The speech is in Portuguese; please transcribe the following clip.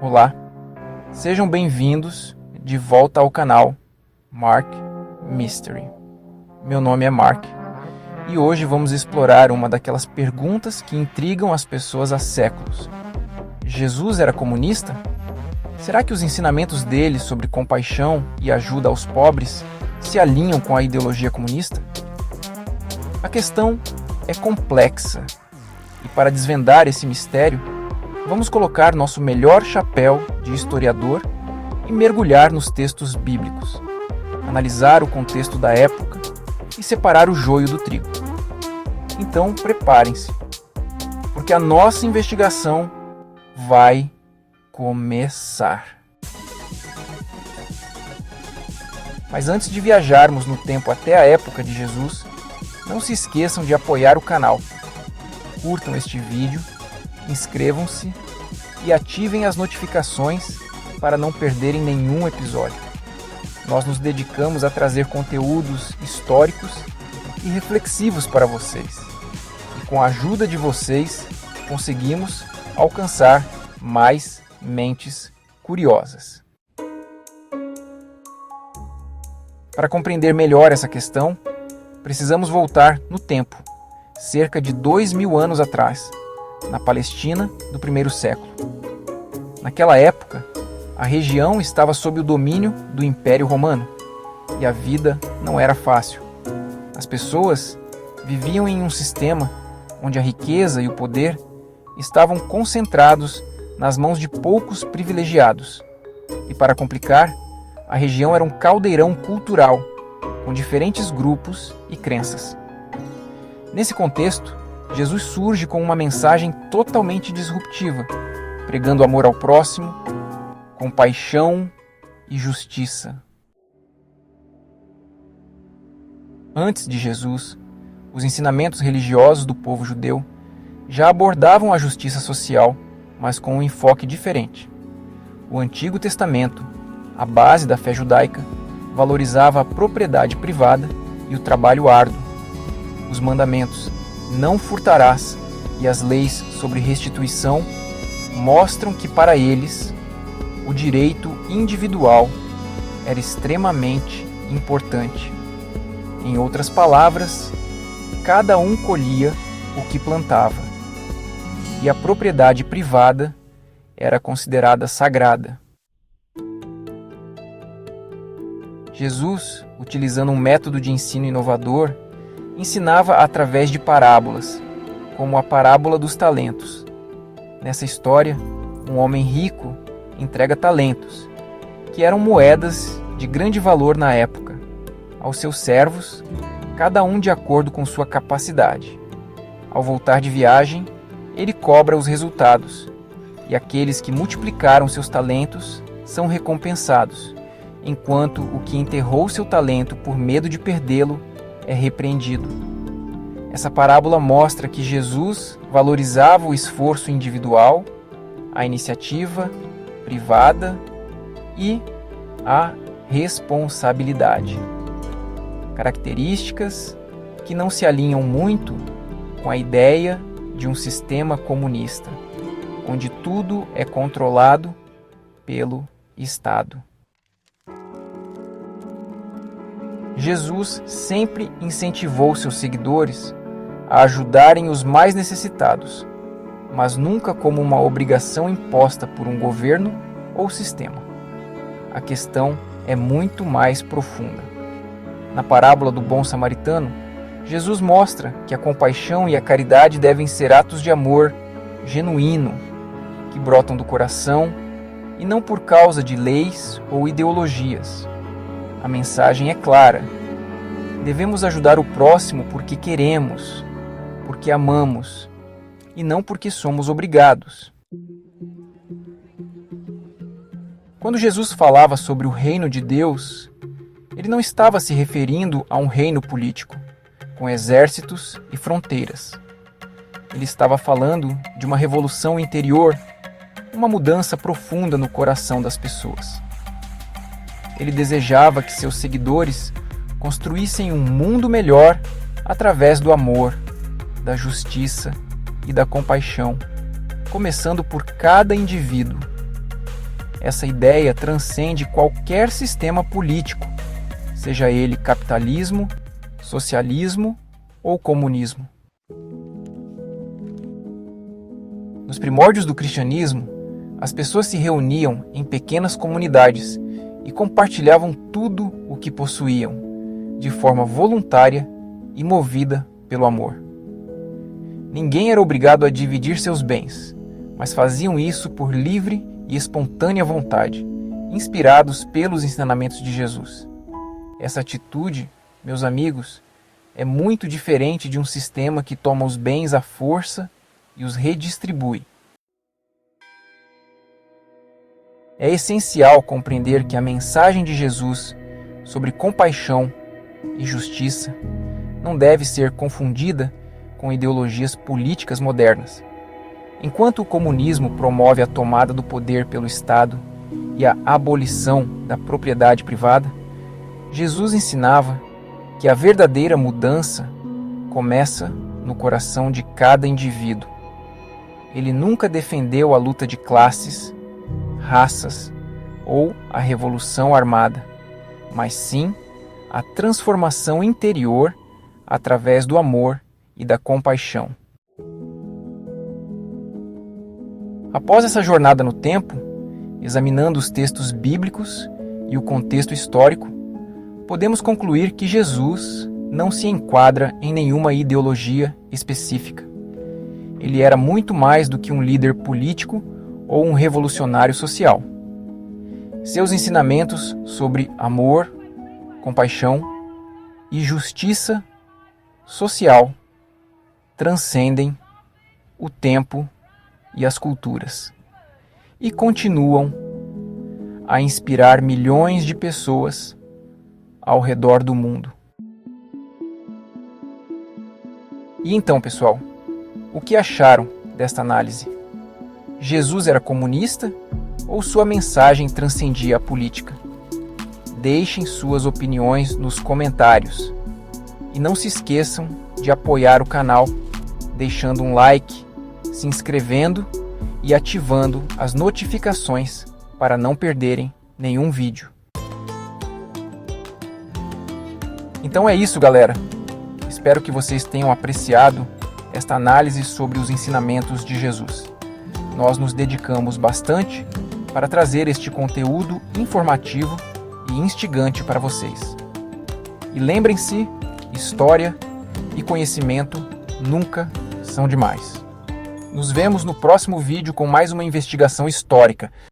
Olá, sejam bem-vindos de volta ao canal Mark Mystery. Meu nome é Mark e hoje vamos explorar uma daquelas perguntas que intrigam as pessoas há séculos. Jesus era comunista? Será que os ensinamentos dele sobre compaixão e ajuda aos pobres se alinham com a ideologia comunista? A questão é complexa e para desvendar esse mistério, vamos colocar nosso melhor chapéu de historiador e mergulhar nos textos bíblicos, analisar o contexto da época e separar o joio do trigo. Então, preparem-se, porque a nossa investigação vai começar. Mas antes de viajarmos no tempo até a época de Jesus, não se esqueçam de apoiar o canal. Curtam este vídeo, inscrevam-se e ativem as notificações para não perderem nenhum episódio. Nós nos dedicamos a trazer conteúdos históricos e reflexivos para vocês. E com a ajuda de vocês, conseguimos alcançar mais mentes curiosas. Para compreender melhor essa questão, precisamos voltar no tempo, cerca de 2000 anos atrás, na Palestina do primeiro século. Naquela época, a região estava sob o domínio do Império Romano e a vida não era fácil. As pessoas viviam em um sistema onde a riqueza e o poder estavam concentrados nas mãos de poucos privilegiados. E para complicar, a região era um caldeirão cultural com diferentes grupos e crenças. Nesse contexto, Jesus surge com uma mensagem totalmente disruptiva, pregando amor ao próximo, compaixão e justiça. Antes de Jesus, os ensinamentos religiosos do povo judeu já abordavam a justiça social, mas com um enfoque diferente. O Antigo Testamento, a base da fé judaica, valorizava a propriedade privada e o trabalho árduo. Os mandamentos "não furtarás" e as leis sobre restituição mostram que para eles o direito individual era extremamente importante. Em outras palavras, cada um colhia o que plantava, e a propriedade privada era considerada sagrada. Jesus, utilizando um método de ensino inovador, ensinava através de parábolas, como a parábola dos talentos. Nessa história, um homem rico entrega talentos, que eram moedas de grande valor na época, aos seus servos, cada um de acordo com sua capacidade. Ao voltar de viagem, ele cobra os resultados, e aqueles que multiplicaram seus talentos são recompensados, enquanto o que enterrou seu talento por medo de perdê-lo é repreendido. Essa parábola mostra que Jesus valorizava o esforço individual, a iniciativa privada e a responsabilidade. Características que não se alinham muito com a ideia de um sistema comunista, onde tudo é controlado pelo Estado. Jesus sempre incentivou seus seguidores a ajudarem os mais necessitados, mas nunca como uma obrigação imposta por um governo ou sistema. A questão é muito mais profunda. Na parábola do bom samaritano, Jesus mostra que a compaixão e a caridade devem ser atos de amor genuíno, que brotam do coração e não por causa de leis ou ideologias. A mensagem é clara. Devemos ajudar o próximo porque queremos, porque amamos, e não porque somos obrigados. Quando Jesus falava sobre o reino de Deus, ele não estava se referindo a um reino político, com exércitos e fronteiras. Ele estava falando de uma revolução interior, uma mudança profunda no coração das pessoas. Ele desejava que seus seguidores construíssem um mundo melhor através do amor, da justiça e da compaixão, começando por cada indivíduo. essa ideia transcende qualquer sistema político, seja ele capitalismo, socialismo ou comunismo. Nos primórdios do cristianismo, as pessoas se reuniam em pequenas comunidades e compartilhavam tudo o que possuíam, de forma voluntária e movida pelo amor. Ninguém era obrigado a dividir seus bens, mas faziam isso por livre e espontânea vontade, inspirados pelos ensinamentos de Jesus. Essa atitude, meus amigos, é muito diferente de um sistema que toma os bens à força e os redistribui. É essencial compreender que a mensagem de Jesus sobre compaixão e justiça não deve ser confundida com ideologias políticas modernas. Enquanto o comunismo promove a tomada do poder pelo Estado e a abolição da propriedade privada, Jesus ensinava que a verdadeira mudança começa no coração de cada indivíduo. Ele nunca defendeu a luta de classes, raças ou a revolução armada, mas sim a transformação interior através do amor e da compaixão. Após essa jornada no tempo, examinando os textos bíblicos e o contexto histórico, podemos concluir que Jesus não se enquadra em nenhuma ideologia específica. Ele era muito mais do que um líder político ou um revolucionário social. Seus ensinamentos sobre amor, compaixão e justiça social transcendem o tempo e as culturas e continuam a inspirar milhões de pessoas ao redor do mundo. E então, pessoal, o que acharam desta análise? Jesus era comunista ou sua mensagem transcendia a política? Deixem suas opiniões nos comentários. E não se esqueçam de apoiar o canal, deixando um like, se inscrevendo e ativando as notificações para não perderem nenhum vídeo. Então é isso, galera. Espero que vocês tenham apreciado esta análise sobre os ensinamentos de Jesus. Nós nos dedicamos bastante para trazer este conteúdo informativo e instigante para vocês. E lembrem-se, história e conhecimento nunca são demais. Nos vemos no próximo vídeo com mais uma investigação histórica.